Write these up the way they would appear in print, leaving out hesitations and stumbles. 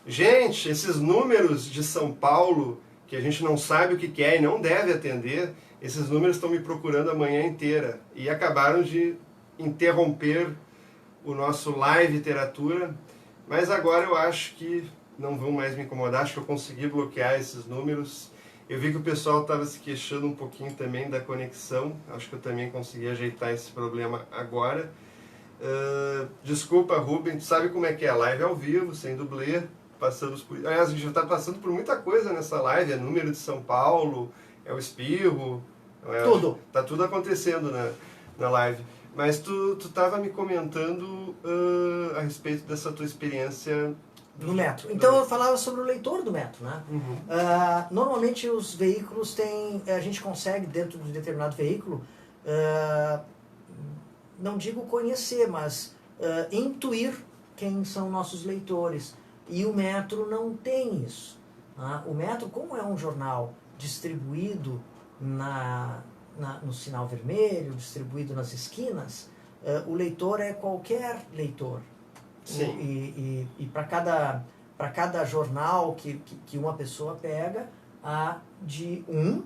Gente, esses números de São Paulo, que a gente não sabe o que é e não deve atender, esses números estão me procurando a manhã inteira e acabaram de interromper o nosso live literatura, mas agora eu acho que não vão mais me incomodar, acho que eu consegui bloquear esses números. Eu vi que o pessoal estava se queixando um pouquinho também da conexão, acho que eu também consegui ajeitar esse problema agora. Desculpa, Rubem, tu sabe como é que é a live ao vivo, sem dublê, passamos por... Aliás, a gente já está passando por muita coisa nessa live, é número de São Paulo, é o espirro, Tudo. tá tudo acontecendo na live. Mas tu estava me comentando a respeito dessa tua experiência No metro. Então eu falava sobre o leitor do metro, né? Uhum. Normalmente os veículos têm, a gente consegue dentro de um determinado veículo, não digo conhecer, mas intuir quem são nossos leitores. E o metro não tem isso. O metro, como é um jornal distribuído no sinal vermelho, distribuído nas esquinas, o leitor é qualquer leitor. Sim. E para cada jornal que uma pessoa pega, há de 1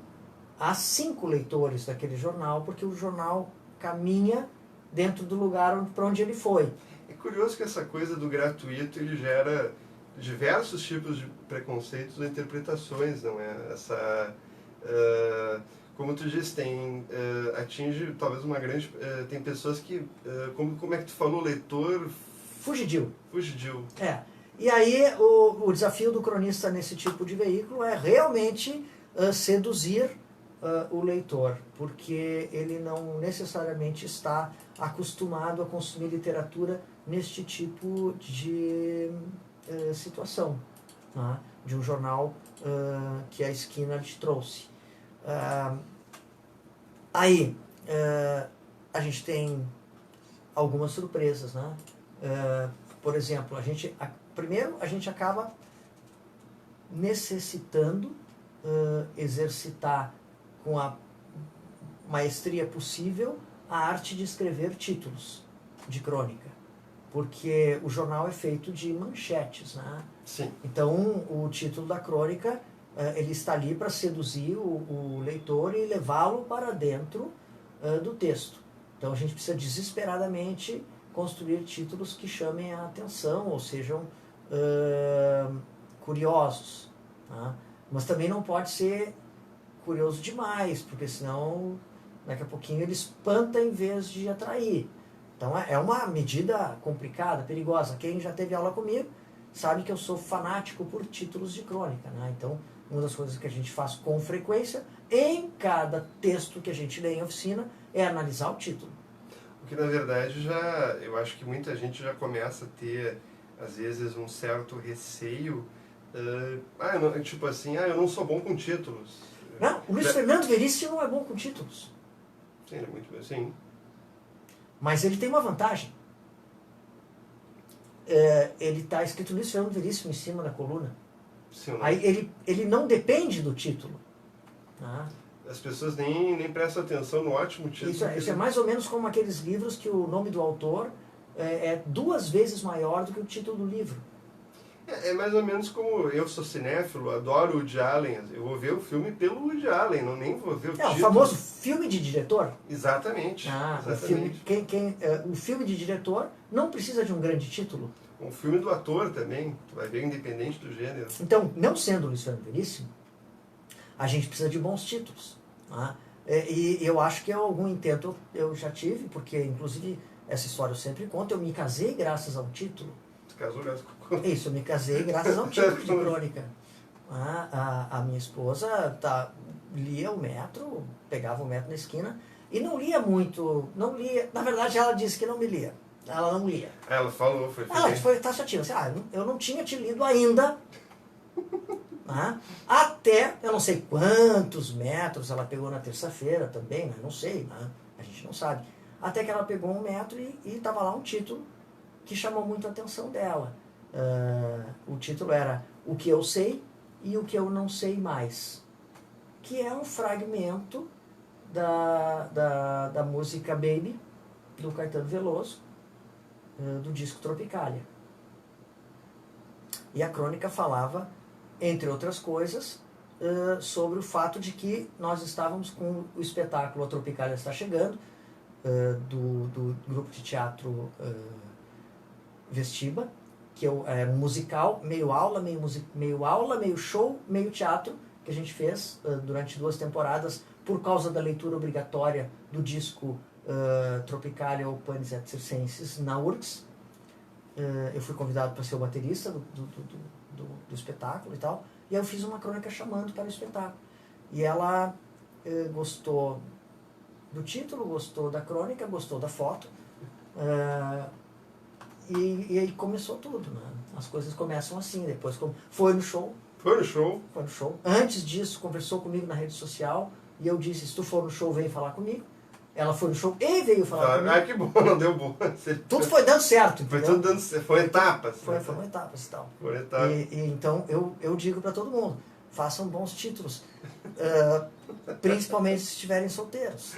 a 5 leitores daquele jornal, porque o jornal caminha dentro do lugar para onde ele foi. É curioso que essa coisa do gratuito ele gera diversos tipos de preconceitos ou interpretações, não é? Como tu disse, atinge talvez uma grande... tem pessoas que, como é que tu falou, leitor... Fugidio. É. E aí o desafio do cronista nesse tipo de veículo é realmente seduzir o leitor, porque ele não necessariamente está acostumado a consumir literatura neste tipo de situação, né? De um jornal que a esquina te trouxe. Aí a gente tem algumas surpresas, né? Por exemplo, primeiro a gente acaba necessitando exercitar com a maestria possível a arte de escrever títulos de crônica, porque o jornal é feito de manchetes, né? Sim. Então o título da crônica ele está ali para seduzir o leitor e levá-lo para dentro do texto. Então a gente precisa desesperadamente construir títulos que chamem a atenção ou sejam curiosos, tá? Mas também não pode ser curioso demais, porque senão daqui a pouquinho ele espanta em vez de atrair. Então é uma medida complicada, perigosa. Quem já teve aula comigo sabe que eu sou fanático por títulos de crônica, né? Então uma das coisas que a gente faz com frequência em cada texto que a gente lê em oficina é analisar o título. Porque na verdade eu acho que muita gente já começa a ter às vezes um certo receio, eu não sou bom com títulos. Não, o Luiz Fernando Veríssimo não é bom com títulos. Sim, ele é muito bem, sim. Mas ele tem uma vantagem. Ele está escrito Luiz Fernando Veríssimo em cima da coluna. Sim, aí ele não depende do título. As pessoas nem prestam atenção no ótimo título. Isso é mais ou menos como aqueles livros que o nome do autor é 2 vezes maior do que o título do livro. É mais ou menos como eu sou cinéfilo, adoro o Woody Allen. Eu vou ver o filme pelo Woody Allen, nem vou ver o título. O famoso filme de diretor. Exatamente. O filme de diretor não precisa de um grande título. Um filme do ator também, tu vai ver independente do gênero. Então, não sendo Luiz Fernando Veríssimo, a gente precisa de bons títulos. E eu acho que algum intento eu já tive, porque inclusive essa história eu sempre conto, eu me casei graças a um título. Você casou graças a... Isso, eu me casei graças a um título de crônica. A minha esposa lia o metro, pegava o metro na esquina, e não lia muito, na verdade ela disse que não me lia. Ela não lia. Ela falou, foi foi taxativa. Eu não tinha te lido ainda. Até, eu não sei quantos metros ela pegou na terça-feira também, não sei, a gente não sabe. Até que ela pegou um metro e estava lá um título que chamou muito a atenção dela. O título era O que eu sei e o que eu não sei mais, que é um fragmento da música Baby, do Caetano Veloso, do disco Tropicália. E a crônica falava, entre outras coisas, sobre o fato de que nós estávamos com o espetáculo A Tropicália Está Chegando, do grupo de teatro Vestiba, que é um musical, meio aula, meio show, meio teatro, que a gente fez durante 2 temporadas por causa da leitura obrigatória do disco Tropicália ou Panis et Circenses na URGS. Eu fui convidado para ser o baterista do espetáculo e tal, e aí eu fiz uma crônica chamando para o espetáculo. E ela gostou do título, gostou da crônica, gostou da foto, e aí começou tudo, né? As coisas começam assim, depois foi no show. Foi no show? Foi no show. Antes disso, conversou comigo na rede social, e eu disse, se tu for no show, vem falar comigo. Ela foi no show e veio falar comigo. Ah, que bom, não deu bom. Tudo foi dando certo, entendeu? Foi tudo dando certo, foram etapas. Foram etapas e tal. Foram etapas. E então, eu digo para todo mundo, façam bons títulos, principalmente se estiverem solteiros.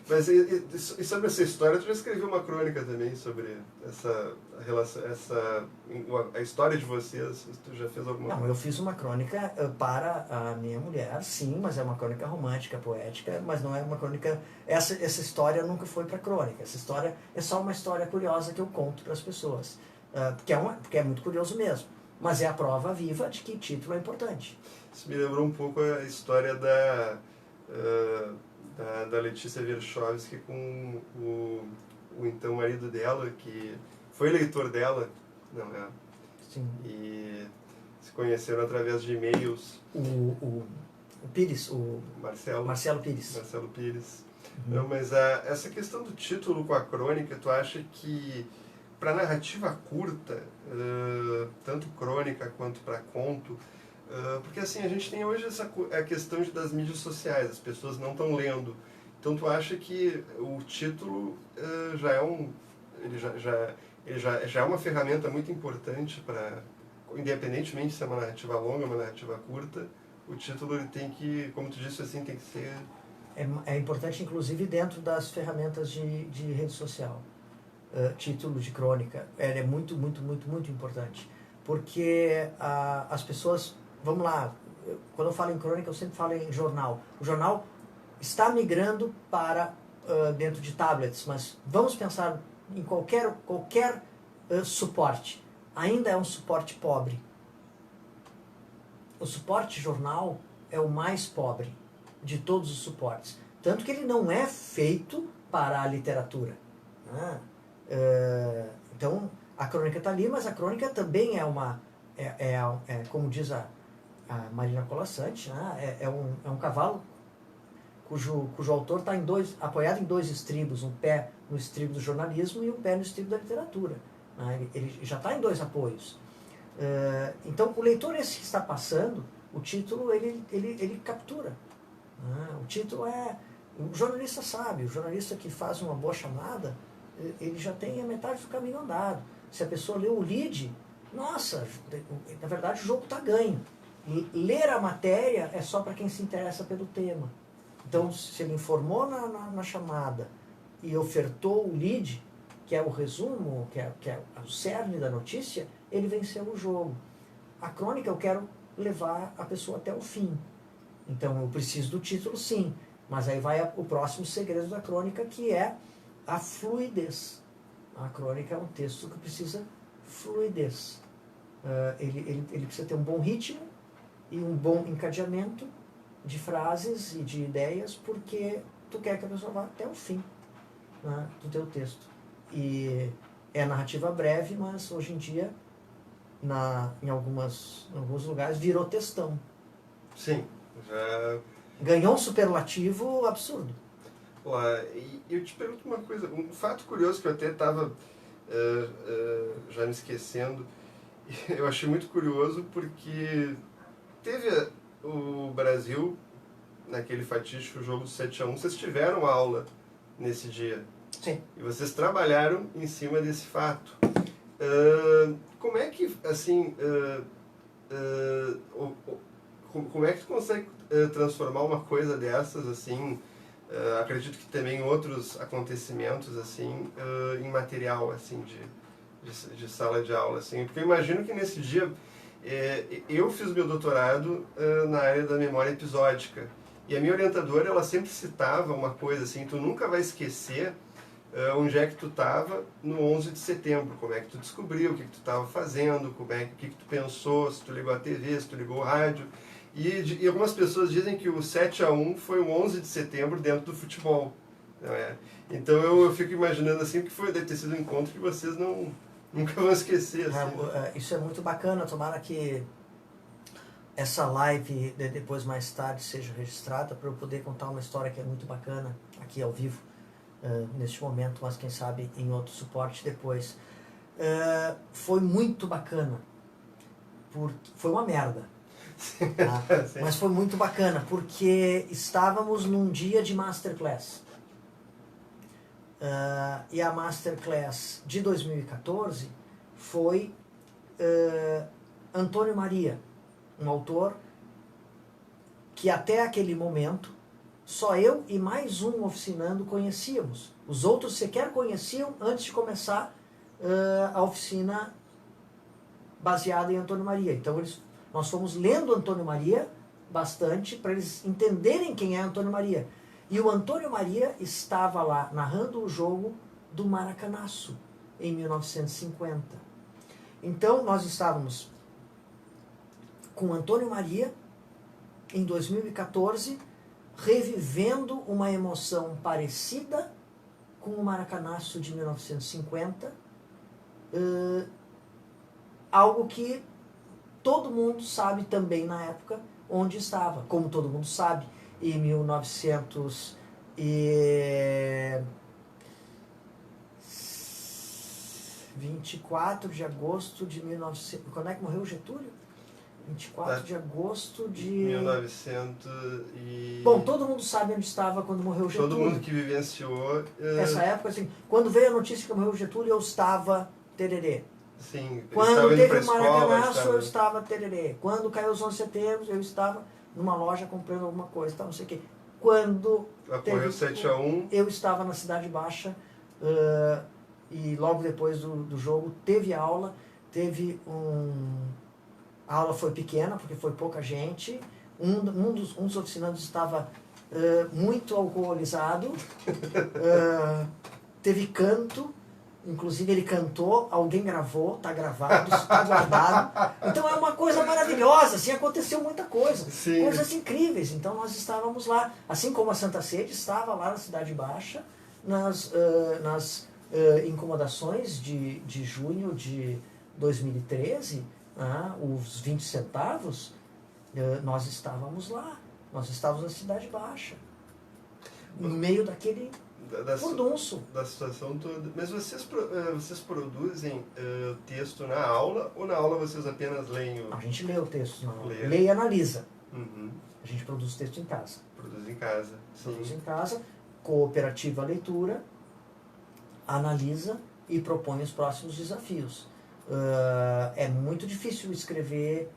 Mas e sobre essa história, tu já escreveu uma crônica também sobre essa relação, a história de vocês, tu já fez alguma coisa? Não, eu fiz uma crônica para a minha mulher, sim, mas é uma crônica romântica, poética, mas não é uma crônica... Essa história nunca foi para crônica, essa história é só uma história curiosa que eu conto para as pessoas, porque é muito curioso mesmo, mas é a prova viva de que título é importante. Isso me lembrou um pouco a história da Letícia Wierchowski com o então marido dela, que foi leitor dela, não é? Sim. E se conheceram através de e-mails. O Pires, o Marcelo Pires. Marcelo Pires. Uhum. Não, mas essa questão do título com a crônica, tu acha que para narrativa curta, tanto crônica quanto para conto, porque assim, a gente tem hoje a questão das mídias sociais, as pessoas não estão lendo. Então tu acha que o título já é uma ferramenta muito importante para, independentemente se é uma narrativa longa ou uma narrativa curta, o título ele tem que, como tu disse assim, tem que ser... É importante inclusive dentro das ferramentas de rede social. Título de crônica, é muito, muito, muito, muito importante. Porque as pessoas... Vamos lá, quando eu falo em crônica, eu sempre falo em jornal. O jornal está migrando para dentro de tablets, mas vamos pensar em qualquer suporte. Ainda é um suporte pobre. O suporte jornal é o mais pobre de todos os suportes. Tanto que ele não é feito para a literatura. Né? Então, a crônica está ali, mas a crônica também como diz a Marina Colasanti, né? é um cavalo cujo autor está apoiado em 2 estribos, um pé no estribo do jornalismo e um pé no estribo da literatura. Né? Ele já está em 2 apoios. Então, o leitor esse que está passando, o título ele captura. Né? O título o jornalista sabe, o jornalista que faz uma boa chamada, ele já tem a metade do caminho andado. Se a pessoa lê o lead, nossa, na verdade o jogo está ganho. Ler a matéria é só para quem se interessa pelo tema. Então, se ele informou na chamada e ofertou o lead, que é o resumo, que é o cerne da notícia, ele venceu o jogo. A crônica eu quero levar a pessoa até o fim. Então, eu preciso do título, sim. Mas aí vai o próximo segredo da crônica, que é a fluidez. A crônica é um texto que precisa fluidez. Ele precisa ter um bom ritmo e um bom encadeamento de frases e de ideias, porque tu quer que a pessoa vá até o fim, né, do teu texto. E é narrativa breve, mas hoje em dia, em alguns lugares, virou textão. Sim, já... Ganhou um superlativo absurdo. E eu te pergunto uma coisa, um fato curioso que eu até estava já me esquecendo, eu achei muito curioso porque teve o Brasil, naquele fatídico jogo do 7-1, vocês tiveram aula nesse dia. Sim. E vocês trabalharam em cima desse fato. Como é que, assim, como é que tu consegue transformar uma coisa dessas, assim, acredito que também outros acontecimentos, assim, em material, assim, de sala de aula, assim, porque eu imagino que nesse dia eu fiz meu doutorado na área da memória episódica, e a minha orientadora, ela sempre citava uma coisa assim: tu nunca vai esquecer onde é que tu estava no 11 de setembro, como é que tu descobriu, o que tu estava fazendo, o que tu pensou, se tu ligou a TV, se tu ligou o rádio. E algumas pessoas dizem que o 7-1 foi o 11 de setembro dentro do futebol. Não é? Então eu fico imaginando assim que deve ter sido um encontro que vocês nunca vão esquecer. Assim. Isso é muito bacana, tomara que essa live depois, mais tarde, seja registrada para eu poder contar uma história que é muito bacana aqui ao vivo, neste momento, mas quem sabe em outro suporte depois. Foi muito bacana, foi uma merda, tá? Mas foi muito bacana, porque estávamos num dia de Masterclass. E a Masterclass de 2014 foi Antônio Maria, um autor que até aquele momento só eu e mais um oficinando conhecíamos. Os outros sequer conheciam antes de começar a oficina baseada em Antônio Maria. Então nós fomos lendo Antônio Maria bastante para eles entenderem quem é Antônio Maria. E o Antônio Maria estava lá narrando o jogo do Maracanaço em 1950. Então nós estávamos com Antônio Maria em 2014 revivendo uma emoção parecida com o Maracanaço de 1950, algo que todo mundo sabe também na época onde estava. Como todo mundo sabe, em 1924 de agosto de 1900... Quando é que morreu o Getúlio? 24 de agosto de... 1900 e... Bom, todo mundo sabe onde estava quando morreu o Getúlio. Todo mundo que vivenciou... Essa época, assim, quando veio a notícia que morreu o Getúlio, eu estava tererê. Sim, quando teve o Maracanaço, eu estava tererê. Quando caiu os 11 de setembro, eu estava numa loja comprando alguma coisa, não sei o quê. Quando teve o 7-1, eu estava na Cidade Baixa, e logo depois do jogo teve aula, a aula foi pequena, porque foi pouca gente. Um dos oficinandos estava muito alcoolizado. Teve canto, inclusive ele cantou, alguém gravou, está gravado, está guardado. Então é uma coisa maravilhosa, assim, aconteceu muita coisa. Sim. Coisas incríveis. Então nós estávamos lá, assim como a Santa Sede estava lá na Cidade Baixa, nas incomodações de junho de 2013, os 20 centavos, nós estávamos lá, nós estávamos na Cidade Baixa, no meio daquele furdunço. Da situação toda. Mas vocês produzem texto na aula, ou na aula vocês apenas leem o... A gente lê o texto na aula, Lê e analisa. Uhum. A gente produz texto em casa. Produz em casa. Produz em casa, cooperativa leitura, analisa e propõe os próximos desafios. É muito difícil escrever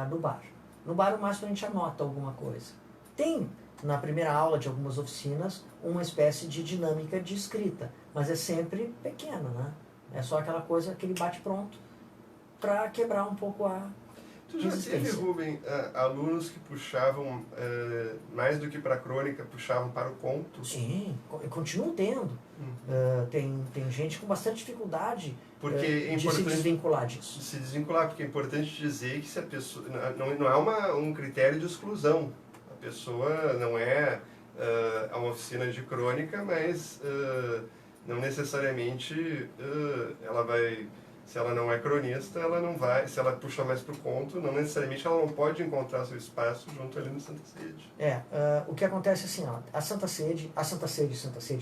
no bar. No bar, o máximo, a gente anota alguma coisa. Tem, na primeira aula de algumas oficinas, uma espécie de dinâmica de escrita, mas é sempre pequena, né? É só aquela coisa, aquele bate-pronto, para quebrar um pouco a Tu já teve, Rubem, alunos que puxavam, mais do que para a crônica, puxavam para o conto? Sim, eu continuo tendo. Tem gente com bastante dificuldade de se desvincular disso. Se desvincular, porque é importante dizer que se a pessoa não é um critério de exclusão. A pessoa não é uma oficina de crônica, mas não necessariamente ela vai... Se ela não é cronista, ela não vai... Se ela puxa mais para o conto, não necessariamente ela não pode encontrar seu espaço junto ali no Santa Sede. O que acontece assim, a Santa Sede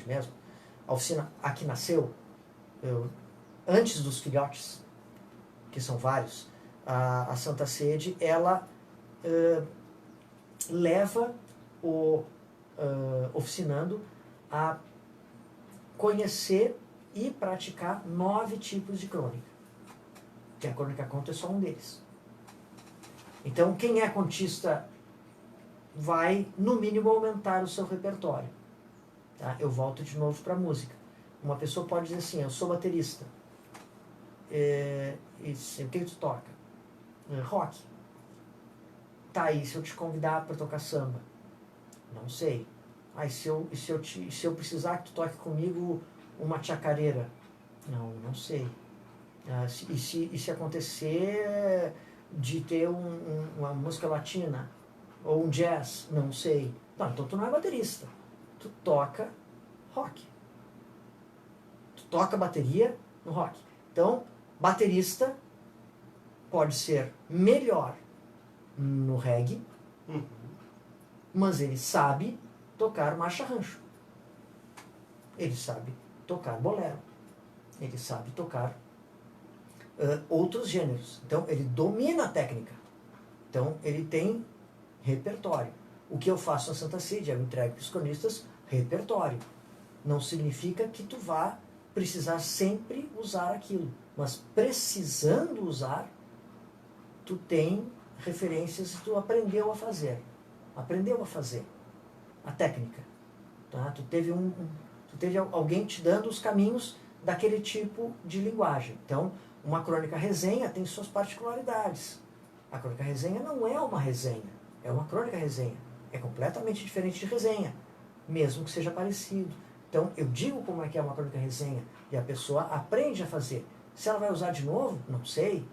mesmo, a oficina aqui nasceu, antes dos filhotes, que são vários, a Santa Sede, ela leva o oficinando a conhecer e praticar 9 tipos de crônica. Que a crônica conto é só um deles. Então, quem é contista vai, no mínimo, aumentar o seu repertório. Tá? Eu volto de novo para a música. Uma pessoa pode dizer assim, eu sou baterista. e sim, o que tu toca? Rock. Tá, e se eu te convidar para tocar samba? Não sei. Ah, e se eu precisar que tu toque comigo uma chacareira? Não sei. E se acontecer de ter uma música latina ou um jazz? Não sei. Não, então tu não é baterista. Tu toca rock. Tu toca bateria no rock. Então, baterista pode ser melhor no reggae, mas ele sabe tocar marcha-rancho. Ele sabe tocar bolero. Ele sabe tocar outros gêneros. Então, ele domina a técnica. Então, ele tem repertório. O que eu faço na Santa Sede, eu entrego para os cronistas repertório. Não significa que tu vá precisar sempre usar aquilo. Mas precisando usar, tu tem referências que tu aprendeu a fazer. Aprendeu a fazer. A técnica. Tá? Tu teve alguém te dando os caminhos daquele tipo de linguagem. Então, uma crônica resenha tem suas particularidades. A crônica resenha não é uma resenha, é uma crônica resenha. É completamente diferente de resenha, mesmo que seja parecido. Então, eu digo como é que é uma crônica resenha e a pessoa aprende a fazer. Se ela vai usar de novo, não sei,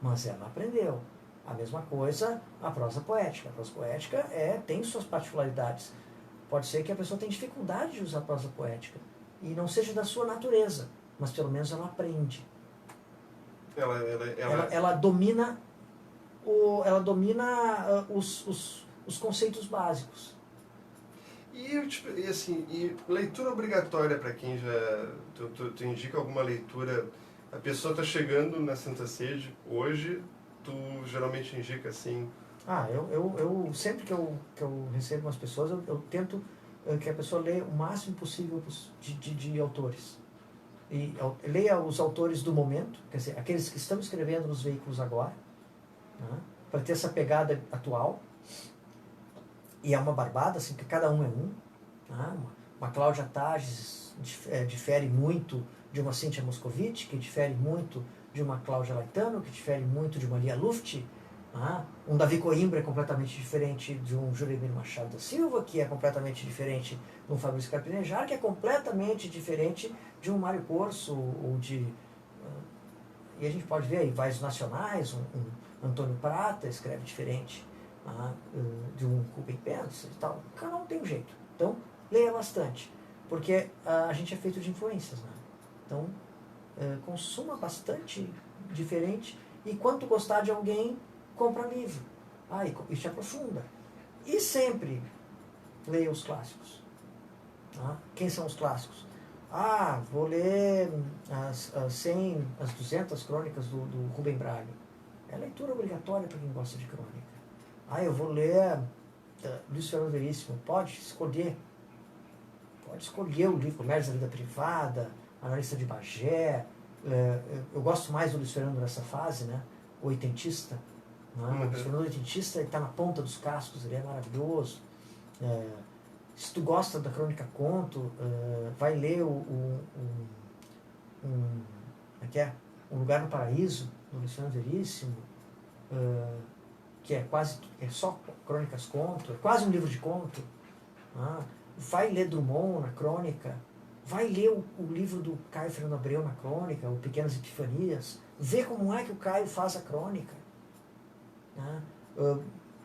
mas ela aprendeu. A mesma coisa a prosa poética. A prosa poética tem suas particularidades. Pode ser que a pessoa tenha dificuldade de usar a prosa poética e não seja da sua natureza, mas pelo menos ela aprende. Ela domina os conceitos básicos. E leitura obrigatória para quem já... Tu indica alguma leitura... A pessoa está chegando na Santa Sede hoje, tu geralmente indica assim... Eu sempre que eu recebo umas pessoas, eu tento que a pessoa leia o máximo possível de autores. E leia os autores do momento, quer dizer, aqueles que estão escrevendo nos veículos agora, né, para ter essa pegada atual. E é uma barbada, assim, porque cada um é um. Né? Uma Cláudia Tages difere muito de uma Cíntia Moscovitch, que difere muito de uma Cláudia Laetano, que difere muito de uma Lia Luft. Né? Um Davi Coimbra é completamente diferente de um Juremir Machado da Silva, que é completamente diferente de um Fabrício Carpinejar, que é completamente diferente de um Mário Corso, ou de... E a gente pode ver aí vários nacionais, um Antônio Prata escreve diferente de um Rubem Pence e tal. Cada um tem um jeito. Então, leia bastante, porque a gente é feito de influências, né? Então, consuma bastante diferente, e quando gostar de alguém, compra livro. E te aprofunda. E sempre leia os clássicos. Quem são os clássicos? Vou ler as 200 crônicas do Rubem Braga. É leitura obrigatória para quem gosta de crônica. Eu vou ler Luiz Fernando Veríssimo. Pode escolher o livro Comércio da Vida Privada, Analista de Bagé. Eu gosto mais do Luiz Fernando nessa fase, né? O oitentista. O Luiz Fernando oitentista está na ponta dos cascos, ele é maravilhoso. Se tu gosta da crônica conto, vai ler Um Lugar no Paraíso, do Luiz Fernando Veríssimo, que é só crônicas conto, é quase um livro de conto. Vai ler Drummond na crônica, vai ler o livro do Caio Fernando Abreu na crônica, o Pequenas Epifanias, vê como é que o Caio faz a crônica.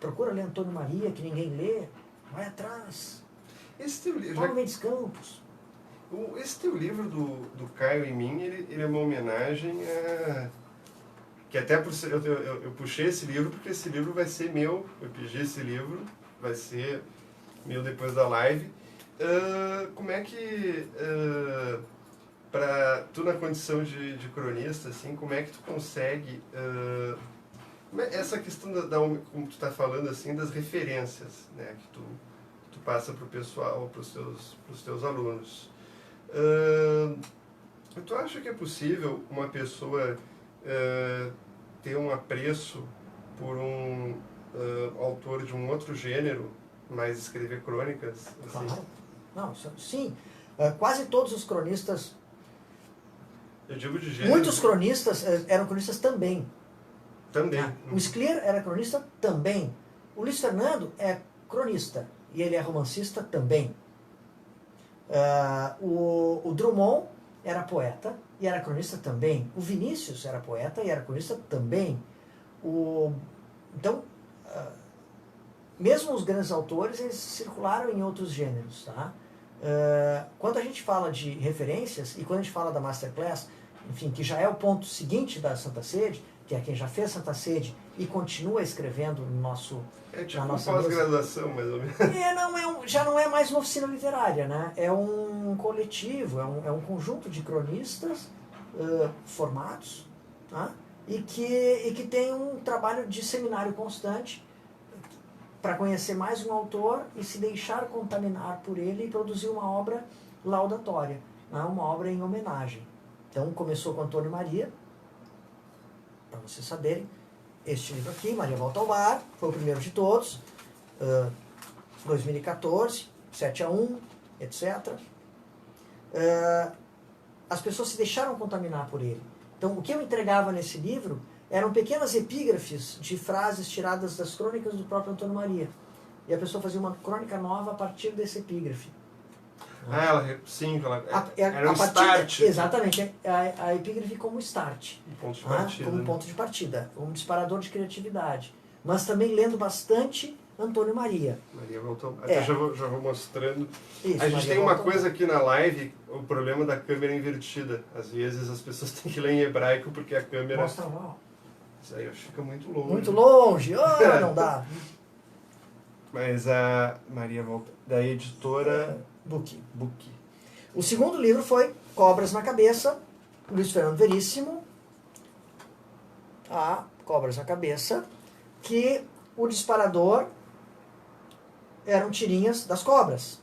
Procura ler Antônio Maria, que ninguém lê, vai atrás. Paulo Mendes Campos. Esse teu livro do Caio em mim, ele é uma homenagem a... Que até eu puxei esse livro porque esse livro vai ser meu. Eu pedi esse livro, vai ser meu depois da live. Como é que... para tu na condição de cronista, assim, como é que tu consegue... essa questão como tu está falando, assim, das referências, né, que tu passa para o pessoal, para os teus alunos. Tu acha que é possível uma pessoa ter um apreço por um autor de um outro gênero, mas escrever crônicas? Assim? Claro. Não, sim. Quase todos os cronistas Eu digo de gênero. Muitos cronistas eram cronistas também. Também. Tá? O Scliar era cronista também. O Luiz Fernando é cronista e ele é romancista também. O Drummond era poeta e era cronista também. O Vinícius era poeta e era cronista também. Então, mesmo os grandes autores, eles circularam em outros gêneros. Tá? Quando a gente fala de referências e quando a gente fala da Masterclass, enfim, que já é o ponto seguinte da Santa Sede, que é quem já fez Santa Sede e continua escrevendo no nosso... É tipo uma pós-graduação, mais ou menos. Já não é mais uma oficina literária, né? É um coletivo, é um conjunto de cronistas formados, tá? e que tem um trabalho de seminário constante para conhecer mais um autor e se deixar contaminar por ele e produzir uma obra laudatória, né? Uma obra em homenagem. Então começou com Antônio Maria, para vocês saberem, este livro aqui, Maria Volta ao Bar, foi o primeiro de todos, 2014, 7-1, etc. As pessoas se deixaram contaminar por ele. Então, o que eu entregava nesse livro eram pequenas epígrafes de frases tiradas das crônicas do próprio Antônio Maria. E a pessoa fazia uma crônica nova a partir desse epígrafe. Sim, era um start. Exatamente, a epígrafe como start. Um ponto de partida. Como ponto de partida, um disparador de criatividade. Mas também lendo bastante Antônio Maria. Maria voltou. Até já vou mostrando. Isso, a gente Maria tem uma voltou. coisa aqui na live, o problema da câmera invertida. Às vezes as pessoas têm que ler em hebraico porque a câmera... Mostra lá. Isso aí fica muito longe. Muito longe, não dá. Mas a Maria volta. Da editora... Book. Book. O segundo livro foi Cobras na Cabeça, Luiz Fernando Veríssimo. Cobras na Cabeça, que o disparador eram tirinhas das cobras.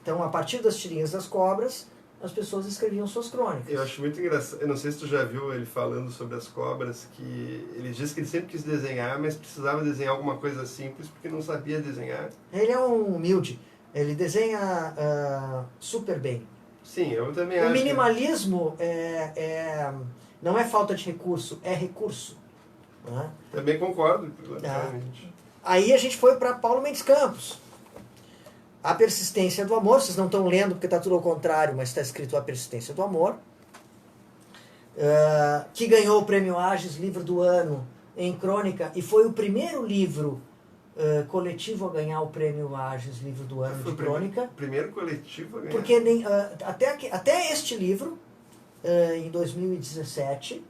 Então, a partir das tirinhas das cobras, as pessoas escreviam suas crônicas. Eu acho muito engraçado, eu não sei se tu já viu ele falando sobre as cobras, que ele diz que ele sempre quis desenhar, mas precisava desenhar alguma coisa simples porque não sabia desenhar. Ele é um humilde, ele desenha super bem. Sim, eu também acho. O minimalismo não é falta de recurso, é recurso. Né? Também concordo, claramente. Aí a gente foi para Paulo Mendes Campos. A Persistência do Amor, vocês não estão lendo porque está tudo ao contrário, mas está escrito A Persistência do Amor, que ganhou o Prêmio Ages, livro do ano, em crônica, e foi o primeiro livro coletivo a ganhar o Prêmio Ages, livro do ano de crônica. Primeiro coletivo a ganhar. Porque até este livro, em 2017,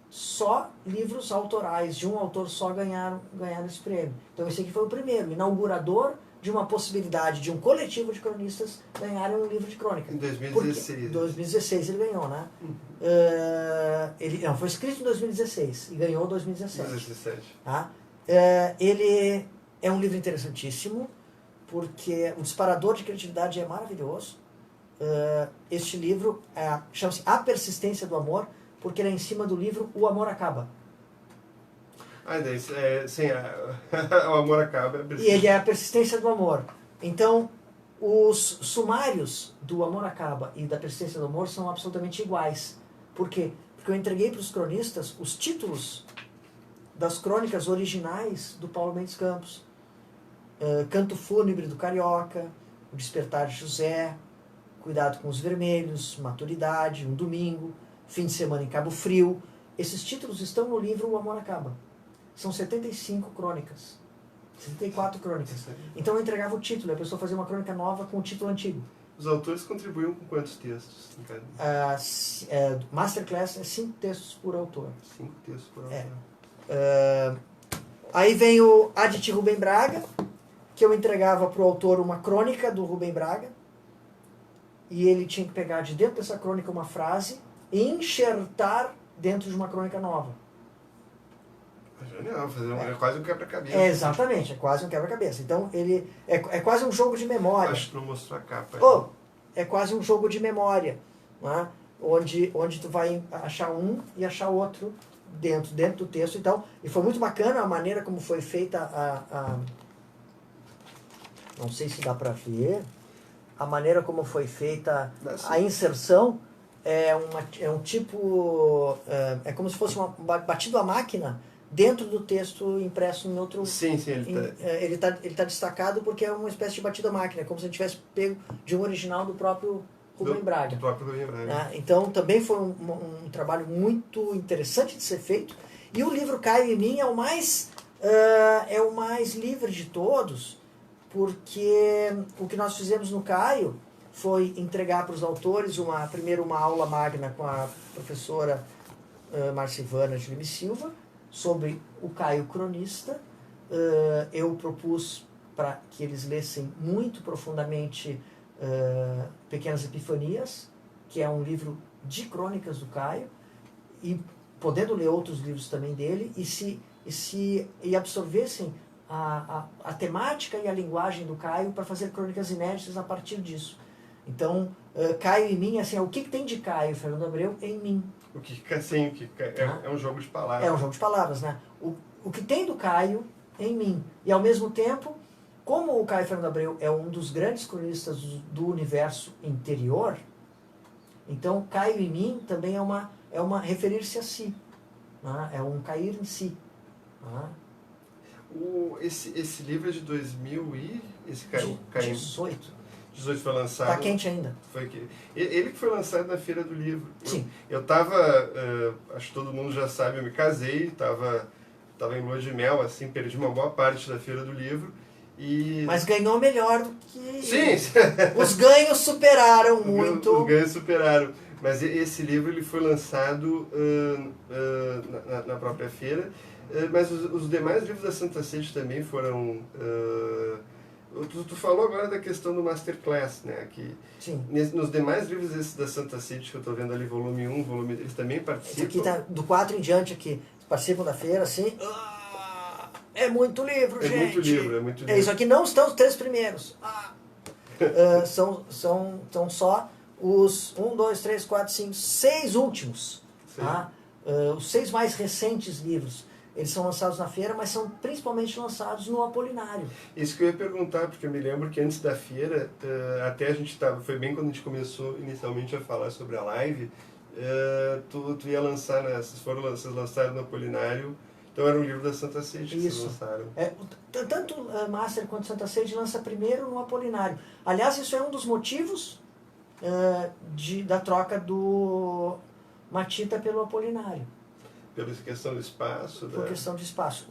só livros autorais de um autor só ganharam esse prêmio. Então esse aqui foi o primeiro, inaugurador de uma possibilidade de um coletivo de cronistas ganharem um livro de crônica. Em 2016. Em 2016 ele ganhou, né? Foi escrito em 2016 e ganhou em 2017. 2017. Tá? Ele é um livro interessantíssimo, porque o disparador de criatividade é maravilhoso. Este livro chama-se A Persistência do Amor, porque ele é em cima do livro O Amor Acaba. Sim, o amor acaba. E ele é a persistência do amor. Então, os sumários do Amor Acaba e da Persistência do Amor são absolutamente iguais. Por quê? Porque eu entreguei para os cronistas os títulos das crônicas originais do Paulo Mendes Campos. Canto Fúnebre do Carioca, O Despertar de José, Cuidado com os Vermelhos, Maturidade, Um Domingo, Fim de Semana em Cabo Frio. Esses títulos estão no livro O Amor Acaba. São 75 crônicas. 74 crônicas. Então eu entregava o título, a pessoa fazia uma crônica nova com o título antigo. Os autores contribuíam com quantos textos? Masterclass é 5 textos por autor. 5 textos por autor. Aí vem o Aditi Rubem Braga, que eu entregava para o autor uma crônica do Rubem Braga, e ele tinha que pegar de dentro dessa crônica uma frase e enxertar dentro de uma crônica nova. Genial, é quase um quebra-cabeça. Exatamente, é quase um quebra-cabeça. Então, ele é quase um jogo de memória. Acho que não mostrou a capa. É quase um jogo de memória, né? onde tu vai achar um e achar outro dentro do texto. Então, e foi muito bacana a maneira como foi feita não sei se dá para ver, a maneira como foi feita a inserção é um tipo, é como se fosse batido à máquina dentro do texto impresso em outro... Sim, ele tá destacado porque é uma espécie de batido à máquina, é como se a gente tivesse pego de um original do próprio Rubem Braga. Do próprio Rubem Braga. Né? Então também foi um trabalho muito interessante de ser feito. E o livro Caio e Mim é o mais livre de todos, porque o que nós fizemos no Caio foi entregar para os autores primeiro uma aula magna com a professora Marcivana de Lima e Silva sobre o Caio cronista. Eu propus para que eles lessem muito profundamente Pequenas Epifanias, que é um livro de crônicas do Caio, e podendo ler outros livros também dele, e absorvessem a temática e a linguagem do Caio para fazer crônicas inéditas a partir disso. Então, Caio em mim, assim, o que tem de Caio, Fernando Abreu, em mim? É um jogo de palavras. É um jogo de palavras, né? O que tem do Caio em mim. E ao mesmo tempo, como o Caio Fernando Abreu é um dos grandes cronistas do universo interior, então Caio em mim também é uma referir-se a si. Né? É um cair em si. Né? Esse livro é de 2000 e... Esse Caio... 18. 18 foi lançado... Está quente ainda. Ele que foi lançado na Feira do Livro. Sim. Eu estava, acho que todo mundo já sabe, eu me casei, estava em lua de mel, assim, perdi uma boa parte da Feira do Livro. Mas ganhou melhor do que... Sim! Os ganhos superaram muito. Os ganhos superaram. Mas esse livro ele foi lançado na própria feira. Mas os demais livros da Santa Sede também foram... Tu falou agora da questão do Masterclass, né? Que Sim. Nos demais livros esses da Santa Sede que eu estou vendo ali, volume 1, volume 2, eles também participam? Esse aqui tá do 4 em diante aqui. Participam da feira, assim... É muito livro, gente. É muito livro. Isso aqui não estão os 3 primeiros. São só os 1, 2, 3, 4, 5, 6 últimos. Tá? Os 6 mais recentes livros. Eles são lançados na feira, mas são principalmente lançados no Apolinário. Isso que eu ia perguntar, porque eu me lembro que antes da feira, até a gente estava... Foi bem quando a gente começou inicialmente a falar sobre a live, tu ia lançar, né? Vocês lançaram no Apolinário. Então era um livro da Santa Sede que vocês lançaram. Tanto Master quanto Santa Sede lança primeiro no Apolinário. Aliás, isso é um dos motivos da troca do Matita pelo Apolinário. Pela questão do espaço? Por questão de espaço.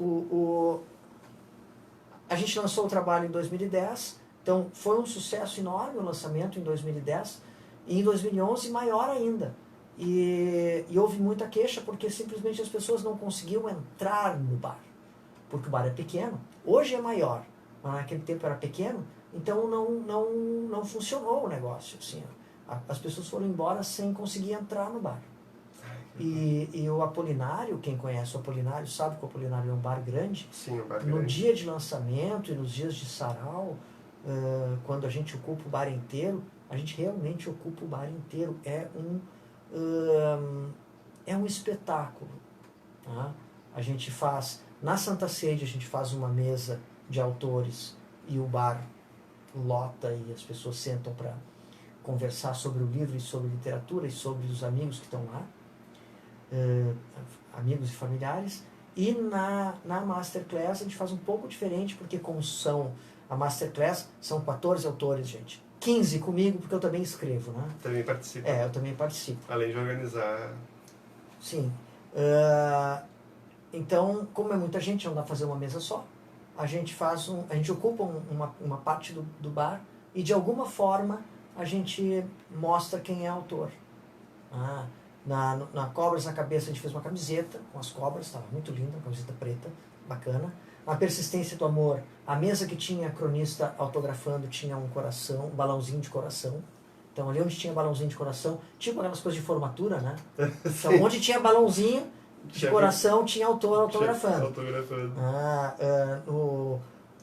A gente lançou o trabalho em 2010, então foi um sucesso enorme o lançamento em 2010, e em 2011 maior ainda. E houve muita queixa porque simplesmente as pessoas não conseguiam entrar no bar, porque o bar é pequeno. Hoje é maior, mas naquele tempo era pequeno, então não funcionou o negócio. Assim, as pessoas foram embora sem conseguir entrar no bar. E o Apolinário, quem conhece o Apolinário sabe que o Apolinário é um bar grande. Sim, um bar grande. No dia de lançamento e nos dias de sarau, quando a gente ocupa o bar inteiro, a gente realmente ocupa o bar inteiro. É um espetáculo. Tá? A gente faz, na Santa Sede, a gente faz uma mesa de autores e o bar lota e as pessoas sentam para conversar sobre o livro e sobre literatura e sobre os amigos que estão lá, amigos e familiares. E na Masterclass a gente faz um pouco diferente, porque a Masterclass são 14 autores, gente. 15 comigo, porque eu também escrevo, né? Também participa. Eu também participo. Além de organizar. Sim. Então, como é muita gente, não dá para fazer uma mesa só. A gente ocupa uma parte do bar e, de alguma forma, a gente mostra quem é autor. Na Cobras na Cabeça a gente fez uma camiseta com as cobras, estava muito linda, uma camiseta preta, bacana. Na Persistência do Amor, a mesa que tinha a cronista autografando tinha um coração, um balãozinho de coração. Então ali onde tinha balãozinho de coração, tipo aquelas coisas de formatura, né? Então onde tinha balãozinho de coração tinha autor autografando.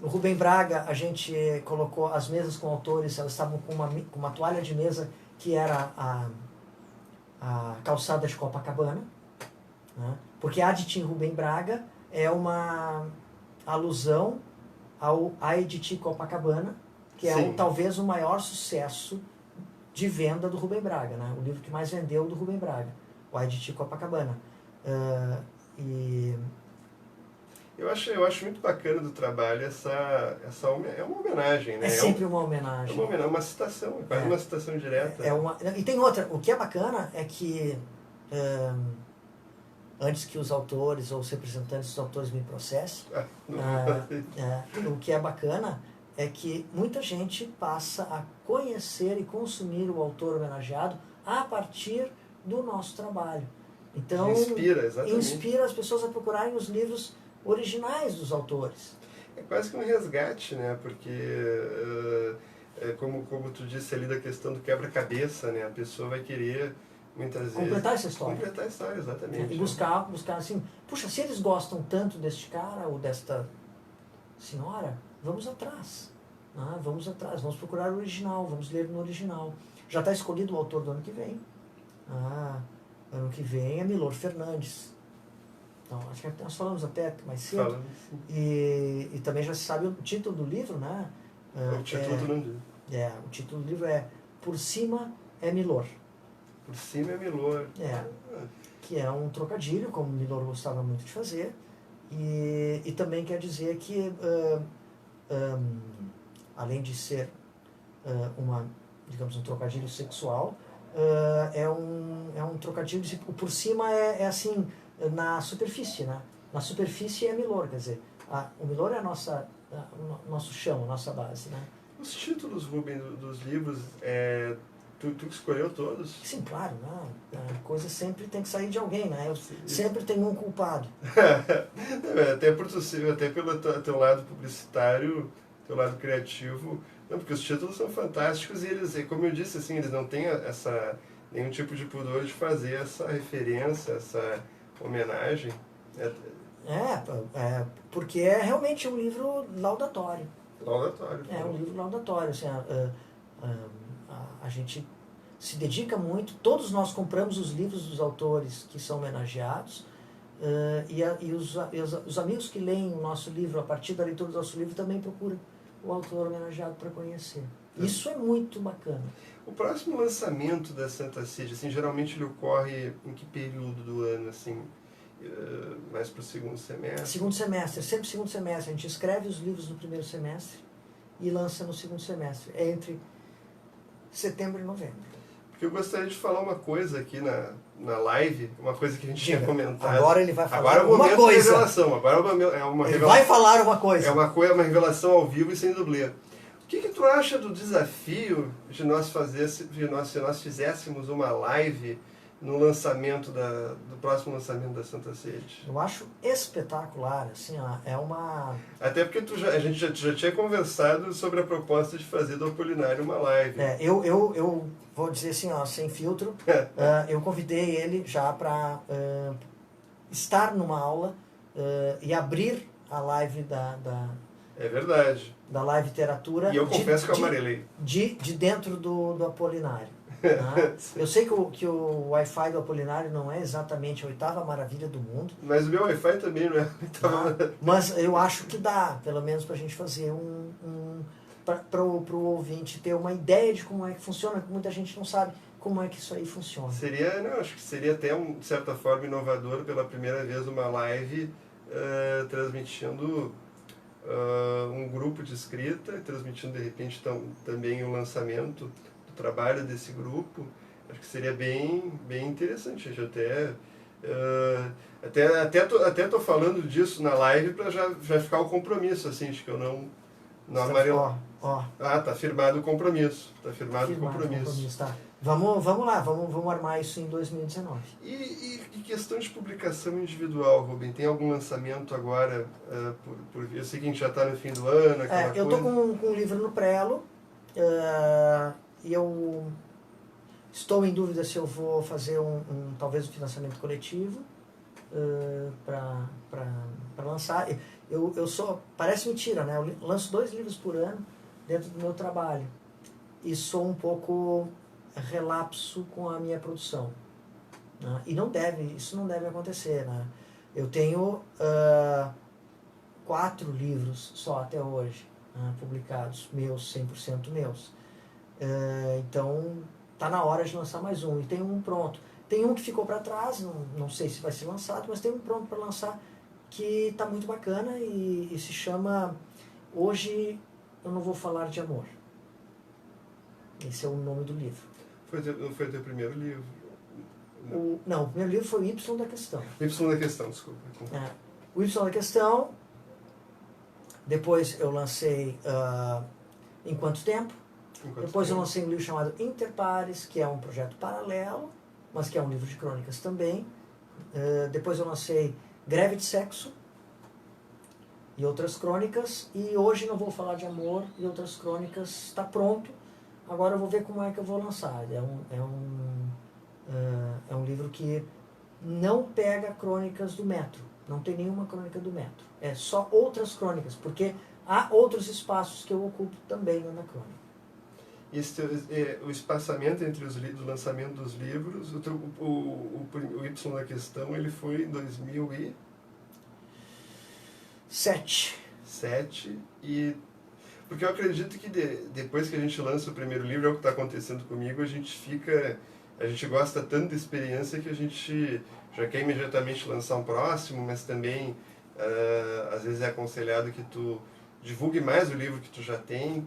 No Rubem Braga a gente colocou as mesas com autores, elas estavam com uma toalha de mesa que era a calçada de Copacabana, né? Porque a de Tim Rubem Braga é uma alusão ao Editi Copacabana, que é talvez o maior sucesso de venda do Rubem Braga, né? O livro que mais vendeu do Rubem Braga, o Aiditi Copacabana. E Eu acho muito bacana do trabalho é uma homenagem, né? é sempre uma É homenagem. uma homenagem, uma citação, é quase uma citação direta. E tem outra, o que é bacana é que antes que os autores ou os representantes dos autores me processem, o que é bacana é que muita gente passa a conhecer e consumir o autor homenageado a partir do nosso trabalho. Então, Exatamente. Inspira as pessoas a procurarem os livros originais dos autores. É quase que um resgate, né? Porque, como tu disse ali da questão do quebra-cabeça, né? A pessoa vai querer, muitas vezes... Completar essa história. Completar a história, exatamente. E buscar assim, puxa, se eles gostam tanto deste cara ou desta senhora, vamos atrás. Vamos procurar o original, vamos ler no original. Já está escolhido o autor do ano que vem. Ano que vem é Milor Fernandes. Então, acho que nós falamos até mais cedo. Falamos, sim. E também já se sabe o título do livro, né? O título do livro. O título do livro é Por Cima é Milor. Por Cima é Milor. Que é um trocadilho, como Milor gostava muito de fazer. E também quer dizer que, além de ser digamos, um trocadilho sexual, é um trocadilho de, por cima é assim, na superfície, né? Na superfície é Milor, quer dizer, o Milor é o nosso chão, a nossa base, né? Os títulos, Rubem, dos livros, tu escolheu todos? Sim, claro, né? A coisa sempre tem que sair de alguém, né? Sempre tem um culpado. até pelo teu lado publicitário, teu lado criativo, não, porque os títulos são fantásticos e eles, como eu disse, assim, eles não têm nenhum tipo de pudor de fazer essa referência, essa homenagem. Porque é realmente um livro laudatório. Laudatório. É um livro laudatório. Assim, a gente se dedica muito, todos nós compramos os livros dos autores que são homenageados, e os amigos que leem o nosso livro, a partir da leitura do nosso livro, também procuram o autor homenageado para conhecer. Isso é muito bacana. O próximo lançamento da Santa Sede, assim, geralmente ele ocorre em que período do ano, assim, mais para o segundo semestre? Segundo semestre, sempre segundo semestre. A gente escreve os livros no primeiro semestre e lança no segundo semestre. É entre setembro e novembro. Porque eu gostaria de falar uma coisa aqui na live, uma coisa que a gente tinha comentado. Agora ele vai falar agora uma coisa. Da revelação. Agora é uma ele revelação. vai falar uma coisa. É uma revelação ao vivo e sem dublê. O que tu acha do desafio de se nós fizéssemos uma live no lançamento do próximo lançamento da Santa Sede? Eu acho espetacular, assim, é uma... Até porque a gente já tinha conversado sobre a proposta de fazer do Apolinário uma live. Eu vou dizer assim, sem filtro, eu convidei ele já para estar numa aula e abrir a live É verdade. Da live literatura. E eu confesso que eu amarelei. De dentro do Apolinário. Né? Eu sei que o Wi-Fi do Apolinário não é exatamente a 8ª maravilha do mundo. Mas o meu Wi-Fi também não é. Mas eu acho que dá, pelo menos para a gente fazer para o ouvinte ter uma ideia de como é que funciona, porque muita gente não sabe como é que isso aí funciona. Acho que seria até, de certa forma, inovador pela primeira vez uma live transmitindo um grupo de escrita, transmitindo de repente também o lançamento do trabalho desse grupo. Acho que seria bem interessante. A gente até tô falando disso na live para já ficar o compromisso, assim, de que eu não amarelo. Tá firmado o compromisso. Tá firmado o compromisso. Tá. Vamos lá, vamos armar isso em 2019. E questão de publicação individual, Rubem? Tem algum lançamento agora? Eu sei que a gente já está no fim do ano, eu estou com um livro no prelo, e eu estou em dúvida se eu vou fazer talvez um financiamento coletivo para lançar. Parece mentira, né? Eu lanço 2 livros por ano dentro do meu trabalho e sou um pouco relapso com a minha produção, né? E isso não deve acontecer, né? Eu tenho 4 livros só até hoje, publicados, meus, 100% meus. Então tá na hora de lançar mais um. E tem um pronto. Tem um que ficou para trás, não sei se vai ser lançado, mas tem um pronto para lançar que está muito bacana e se chama Hoje Eu Não Vou Falar de Amor. Esse é o nome do livro. Não foi o teu primeiro livro? Não, o primeiro livro foi o Y da Questão. Y da Questão, desculpa. O Y da Questão, depois eu lancei Em Quanto Tempo, depois eu lancei um livro chamado Interpares, que é um projeto paralelo, mas que é um livro de crônicas também. Depois eu lancei Greve de Sexo e outras crônicas, e Hoje Não Vou Falar de Amor e outras crônicas, está pronto. Agora eu vou ver como é que eu vou lançar. É um livro que não pega crônicas do Metro, não tem nenhuma crônica do Metro, é só outras crônicas, porque há outros espaços que eu ocupo também na crônica. O espaçamento entre o lançamento dos livros, o Y da Questão, ele foi em 2007. Porque eu acredito que depois que a gente lança o primeiro livro, é o que está acontecendo comigo, a gente gosta tanto da experiência que a gente já quer imediatamente lançar um próximo, mas também às vezes é aconselhado que tu divulgue mais o livro que tu já tem.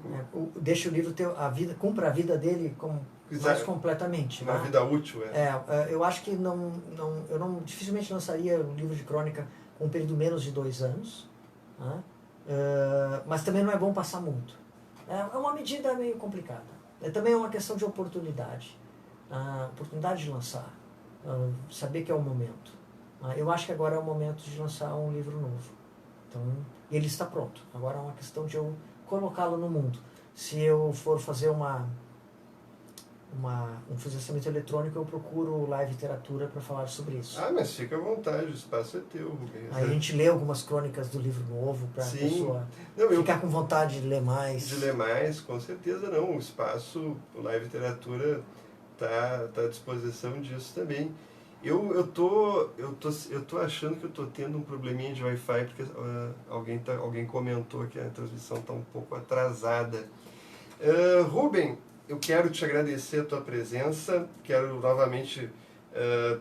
Deixa o livro ter cumpra a vida dele mais completamente. Uma vida útil. Eu acho que eu dificilmente lançaria um livro de crônica com um período menos de 2 anos, né? Mas também não é bom passar muito. É uma medida meio complicada. Também é uma questão de oportunidade. Oportunidade de lançar. Saber que é o momento. Eu acho que agora é o momento de lançar um livro novo. Então, ele está pronto. Agora é uma questão de eu colocá-lo no mundo. Se eu for fazer um financiamento eletrônico, eu procuro Live Literatura para falar sobre isso. Mas fica à vontade, o espaço é teu, Rubens. Aí a gente lê algumas crônicas do livro novo para a pessoa ficar com vontade de ler mais. De ler mais, com certeza não. O espaço, o Live Literatura está à disposição disso também. Eu tô achando que eu tô tendo um probleminha de Wi-Fi, porque alguém comentou que a transmissão está um pouco atrasada. Rubem, eu quero te agradecer a tua presença, quero novamente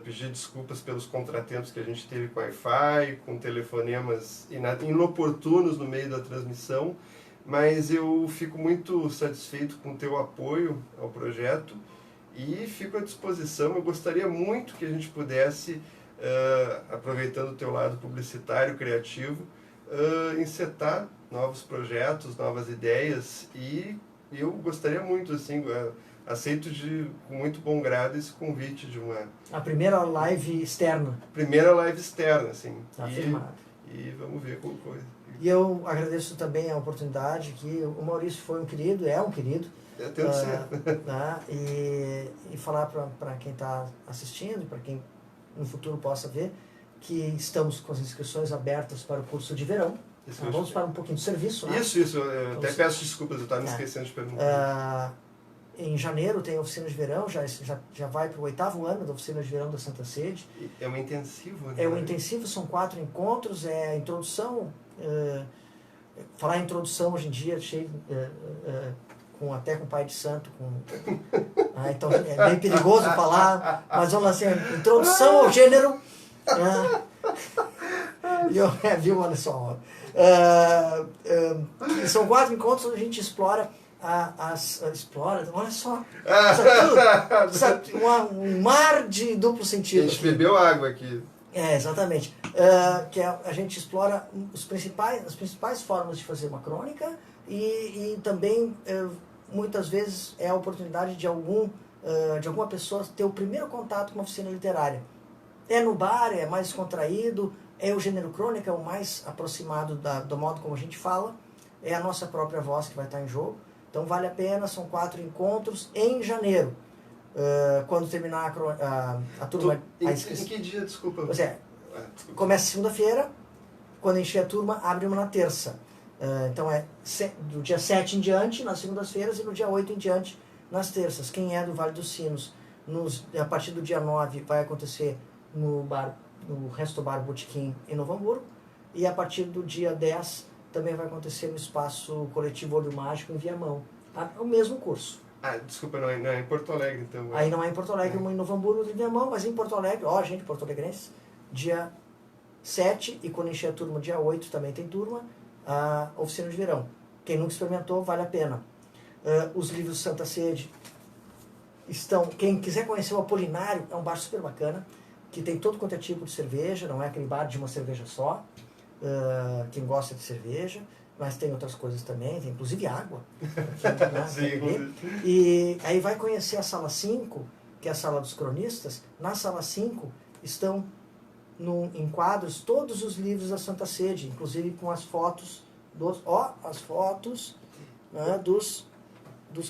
pedir desculpas pelos contratempos que a gente teve com Wi-Fi, com telefonemas inoportunos no meio da transmissão, mas eu fico muito satisfeito com o teu apoio ao projeto e fico à disposição. Eu gostaria muito que a gente pudesse, aproveitando o teu lado publicitário, criativo, encetar novos projetos, novas ideias, e eu gostaria muito, assim, aceito com muito bom grado esse convite de uma... A primeira live externa. Primeira live externa, assim. Afirmado. E vamos ver como coisa. E eu agradeço também a oportunidade, que o Maurício foi um querido, é um querido. Tendo certo. E falar para quem está assistindo, para quem no futuro possa ver, que estamos com as inscrições abertas para o curso de verão. Vamos para um pouquinho de serviço. Né? Isso. Eu até peço desculpas, eu estava me esquecendo de perguntar. Em janeiro tem a oficina de verão, já vai para o 8º ano da oficina de verão da Santa Sede. É um intensivo, né? É um intensivo, são 4 encontros, é a introdução. Falar em introdução hoje em dia, cheio, até com o pai de santo. Então é bem perigoso falar, mas vamos lá, assim, introdução ao gênero. Viu, olha só. São 4 encontros onde a gente explora olha só, um mar de duplo sentido. A gente bebeu água aqui. Exatamente. Que a gente explora as principais formas de fazer uma crônica e também, muitas vezes, é a oportunidade de alguma pessoa ter o primeiro contato com uma oficina literária. É no bar, é mais descontraído, é o gênero crônica, é o mais aproximado do modo como a gente fala, é a nossa própria voz que vai estar em jogo. Então vale a pena, são 4 encontros em janeiro. Quando terminar a turma... Em que dia, desculpa? Desculpa. Começa segunda-feira, quando encher a turma, abre uma na terça. Então é do dia 7 em diante, nas segundas-feiras, e no dia 8 em diante, nas terças. Quem é do Vale dos Sinos, a partir do dia 9 vai acontecer no Resto Bar Botequim em Novo Hamburgo, e a partir do dia 10 também vai acontecer no Espaço Coletivo Olho Mágico em Viamão. O mesmo curso. Ah, desculpa, não é em Porto Alegre, então. Aí não é em Porto Alegre, uma em Novo Hamburgo, outra em Viamão, mas em Porto Alegre, ó, gente, Porto Alegrense, dia 7, e quando encher a turma, dia 8 também tem turma, a oficina de verão. Quem nunca experimentou, vale a pena. Os livros Santa Sede estão... Quem quiser conhecer o Apolinário, é um bar super bacana, que tem todo quanto é tipo de cerveja, não é aquele bar de uma cerveja só. Quem gosta de cerveja, mas tem outras coisas também, tem inclusive água. Né? Sim, e aí vai conhecer a sala 5, que é a sala dos cronistas. Na sala 5 estão em quadros todos os livros da Santa Sede, inclusive com as fotos as fotos, né, dos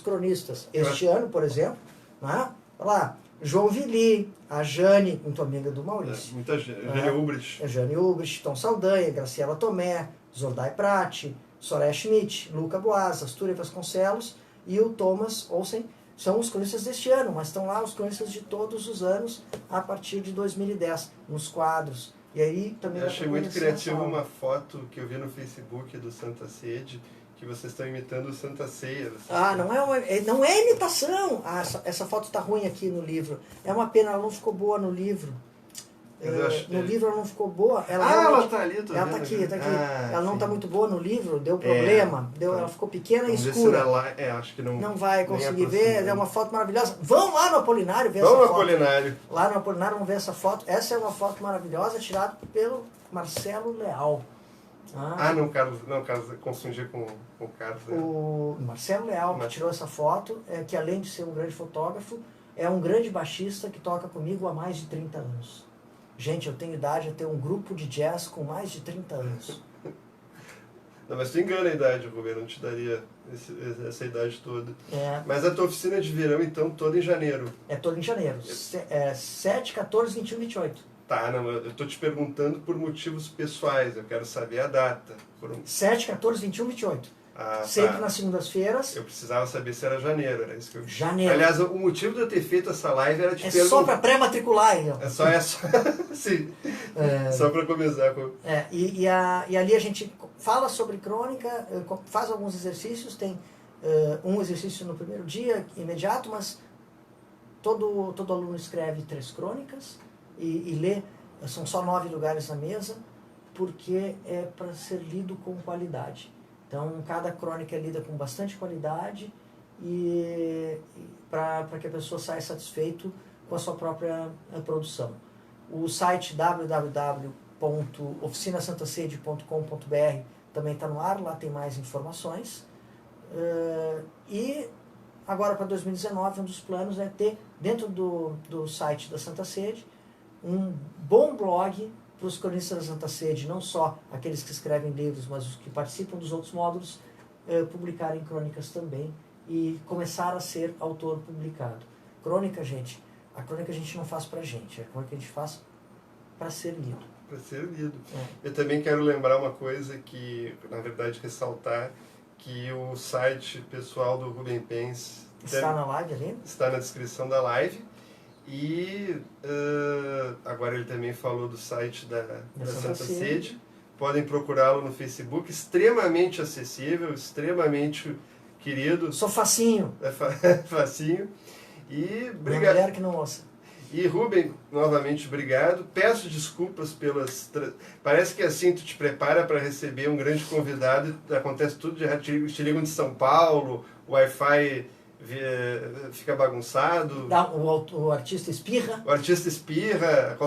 cronistas. Este ano, por exemplo, né, olha lá, João Vili, a Jane, muito amiga do Maurício. Muita gente. Jane Ubrich. Jane Ubrich, Tom Saldanha, Graciela Tomé, Zordai Prati, Soraya Schmidt, Luca Boas, Astúria Vasconcelos e o Thomas Olsen. São os cronistas deste ano, mas estão lá os cronistas de todos os anos a partir de 2010, nos quadros. E aí também eu achei muito criativo uma foto que eu vi no Facebook do Santa Sede, que vocês estão imitando o Santa Ceia. Não é imitação. Essa foto está ruim aqui no livro. É uma pena, ela não ficou boa no livro. No livro ela não ficou boa. Ela está ali, ela está aqui, está aqui. Ela não está sim. muito boa no livro, deu problema. Ela ficou pequena e escura. Acho que não vai conseguir ver, é uma foto maravilhosa. Vão lá no Apolinário ver essa foto. foto. Apolinário. Lá no Apolinário vão ver essa foto. Essa é uma foto maravilhosa, tirada pelo Marcelo Leal. Carlos, confundir com o Carlos. O Marcelo Leal, que tirou essa foto, que além de ser um grande fotógrafo, é um grande baixista que toca comigo há mais de 30 anos. Gente, eu tenho idade, eu tenho um grupo de jazz com mais de 30 anos. Não, mas tu engana a idade, Rubem, eu não te daria essa idade toda. Mas a tua oficina de verão, então, toda em janeiro? É toda em janeiro. 7, 14, 21, 28. Tá, não, eu estou te perguntando por motivos pessoais, eu quero saber a data. 7, 14, 21, 28. Sempre nas segundas-feiras. Eu precisava saber se era janeiro, era isso que eu... Janeiro. Aliás, o motivo de eu ter feito essa live era te perguntar... só para pré-matricular, então. É só sim. Só para começar. E ali a gente fala sobre crônica, faz alguns exercícios, tem um exercício no primeiro dia, imediato, mas todo aluno escreve 3 crônicas e lê, são só 9 lugares na mesa, porque é para ser lido com qualidade. Então, cada crônica é lida com bastante qualidade e para que a pessoa saia satisfeito com a sua própria produção. O site www.oficinasantacede.com.br também está no ar, lá tem mais informações. E agora para 2019, um dos planos é ter, dentro do site da Santa Sede, um bom blog para os cronistas da Santa Sede, não só aqueles que escrevem livros, mas os que participam dos outros módulos, publicarem crônicas também e começar a ser autor publicado. Crônica, gente, a crônica a gente não faz para a gente, a crônica a gente faz para ser lido. Para ser lido. Eu também quero lembrar uma coisa que, na verdade, ressaltar, que o site pessoal do Rubem Pence... Está na live ali? Está na descrição da live. E agora ele também falou do site da Santa Sede. Podem procurá-lo no Facebook, extremamente acessível, extremamente querido. Sou facinho. Facinho. E obrigado. Mulher que não ouça. E Rubem, novamente obrigado. Peço desculpas pelas... Parece que assim tu te prepara para receber um grande convidado, acontece tudo, te ligam de São Paulo, o Wi-Fi... fica bagunçado. O artista espirra. O artista espirra,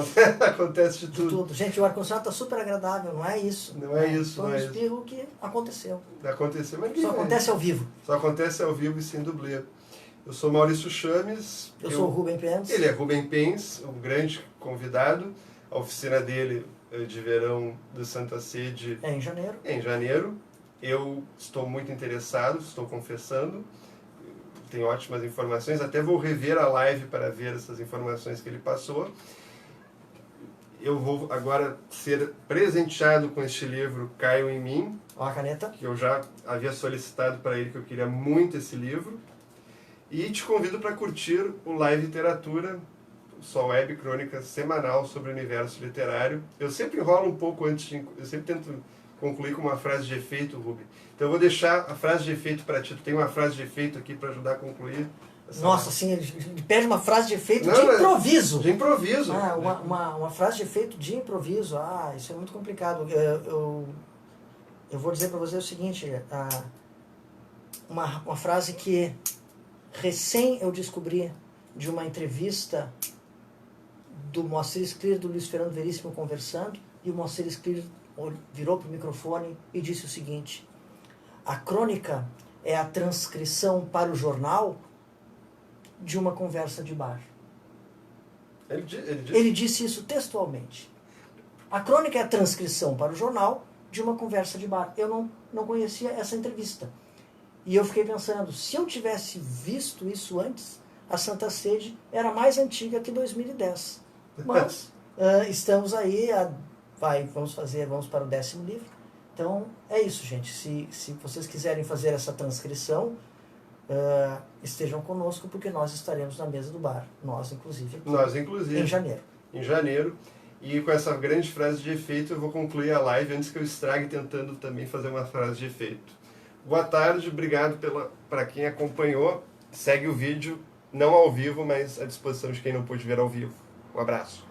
acontece de tudo. Gente, o ar-condicionado está super agradável, não é isso. Não é isso. Então espirro que aconteceu. Aconteceu, mas só acontece ao vivo. Só acontece ao vivo e sem dublê. Eu sou Maurício Chames. Eu sou o Rubem Pence. Ele é Rubem Pence, um grande convidado. A oficina dele de verão do Santa Sede é em janeiro. Em janeiro. Eu estou muito interessado, estou confessando. Tem ótimas informações, até vou rever a live para ver essas informações que ele passou. Eu vou agora ser presenteado com este livro Caio em Mim. Ó a caneta. Que eu já havia solicitado para ele, que eu queria muito esse livro. E te convido para curtir o Live Literatura, sua web crônica semanal sobre o universo literário. Eu sempre enrolo um pouco antes, eu sempre tento concluir com uma frase de efeito, Rubi. Então eu vou deixar a frase de efeito para ti. Tu tem uma frase de efeito aqui para ajudar a concluir? Nossa, assim, ele pede uma frase de efeito Não, de improviso. De improviso. Ah, uma frase de efeito de improviso. Ah, isso é muito complicado. Eu vou dizer para você o seguinte, uma frase que recém eu descobri de uma entrevista do Moacir Sclir e do Luiz Fernando Veríssimo conversando, e o Moacir Sclir virou para o microfone e disse o seguinte: a crônica é a transcrição para o jornal de uma conversa de bar. Ele disse isso textualmente. A crônica é a transcrição para o jornal de uma conversa de bar. Eu não conhecia essa entrevista. E eu fiquei pensando, se eu tivesse visto isso antes, a Santa Sede era mais antiga que 2010. Mas estamos aí, vamos para o 10º livro. Então é isso, gente. Se vocês quiserem fazer essa transcrição, estejam conosco, porque nós estaremos na mesa do bar. Nós, inclusive. Em janeiro. Em janeiro. E com essa grande frase de efeito, eu vou concluir a live antes que eu estrague tentando também fazer uma frase de efeito. Boa tarde, obrigado para quem acompanhou. Segue o vídeo, não ao vivo, mas à disposição de quem não pôde ver ao vivo. Um abraço.